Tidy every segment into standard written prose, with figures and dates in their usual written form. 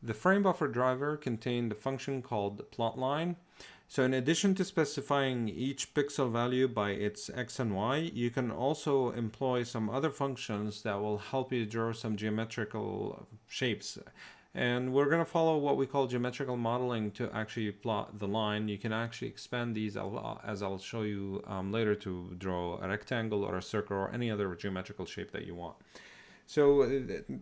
The frame buffer driver contained a function called plotLine. So in addition to specifying each pixel value by its x and y, you can also employ some other functions that will help you draw some geometrical shapes. And we're going to follow what we call geometrical modeling to actually plot the line. You can actually expand these as I'll show you later to draw a rectangle or a circle or any other geometrical shape that you want. So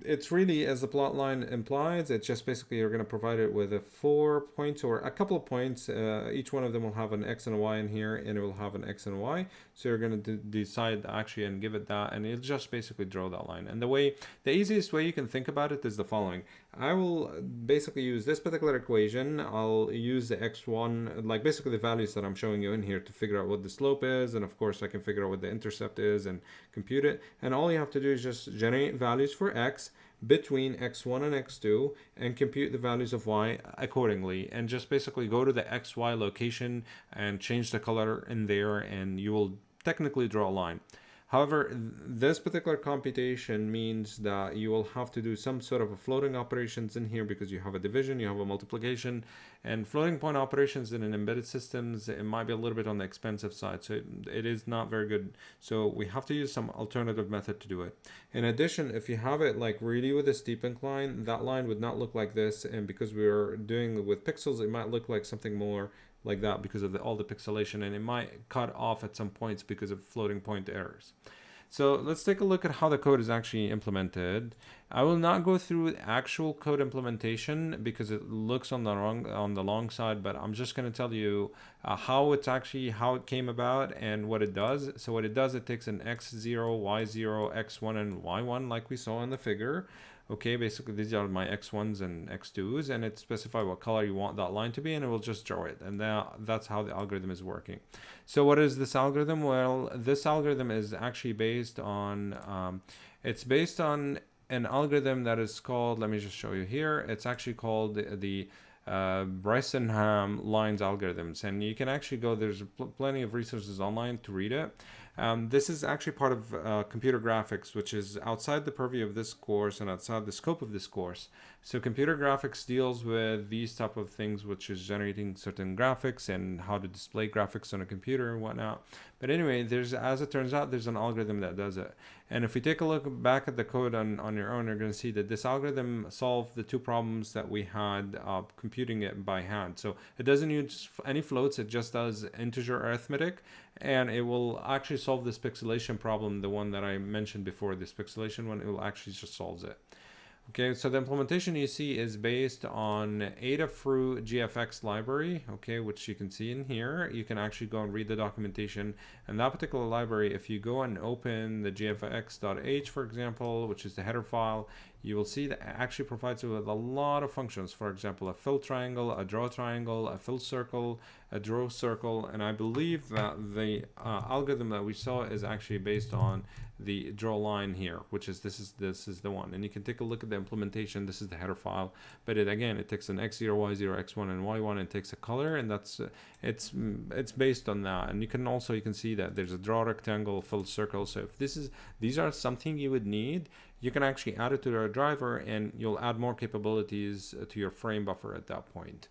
it's really, as the plot line implies, it's just basically you're going to provide it with 4 points or a couple of points. Each one of them will have an X and a Y in here, and it will have an X and Y. So you're going to decide actually and give it that, and it'll just basically draw that line. And the easiest way you can think about it is the following. I will basically use this particular equation. I'll use the x1, like basically the values that I'm showing you in here, to figure out what the slope is, and of course I can figure out what the intercept is and compute it. And all you have to do is just generate values for x between x1 and x2 and compute the values of y accordingly, and just basically go to the xy location and change the color in there, and you will technically draw a line. However, this particular computation means that you will have to do some sort of a floating operations in here, because you have a division, you have a multiplication, and floating point operations in an embedded systems, it might be a little bit on the expensive side, so it is not very good. So we have to use some alternative method to do it. In addition, if you have it like really with a steep incline, that line would not look like this, and because we're doing it with pixels, it might look like something more like that because of all the pixelation, and it might cut off at some points because of floating point errors. So let's take a look at how the code is actually implemented. I will not go through actual code implementation because it looks on the long side, but I'm just going to tell you how it came about and what it does. So what it does, it takes an x0, y0, x1, and y1 like we saw in the figure. Okay, basically these are my x1s and x2s, and it specifies what color you want that line to be, and it will just draw it. And that's how the algorithm is working. So what is this algorithm? Well, this algorithm is actually based on, it's based on an algorithm that is called, let me just show you here. It's actually called the Bryson-Ham lines algorithms, and you can actually go, there's plenty of resources online to read it. This is actually part of computer graphics, which is outside the purview of this course and outside the scope of this course. So computer graphics deals with these type of things, which is generating certain graphics and how to display graphics on a computer and whatnot. But anyway, as it turns out, there's an algorithm that does it. And if we take a look back at the code on your own, you're going to see that this algorithm solved the two problems that we had computing it by hand. So it doesn't use any floats, it just does integer arithmetic, and it will actually solve this pixelation problem, the one that I mentioned before, this pixelation one. It will actually just solves it. Okay, so the implementation you see is based on Adafruit GFX library, okay, which you can see in here. You can actually go and read the documentation. And that particular library, if you go and open the gfx.h, for example, which is the header file, you will see that it actually provides you with a lot of functions. For example, a fill triangle, a draw triangle, a fill circle, a draw circle, and I believe that the algorithm that we saw is actually based on the draw line here, which is this is the one. And you can take a look at the implementation. This is the header file, but it takes an x0, y0, x1, and y1, and takes a color, and that's it's based on that. And you can see that there's a draw rectangle, fill circle. So if these are something you would need, you can actually add it to your driver, and you'll add more capabilities to your frame buffer at that point.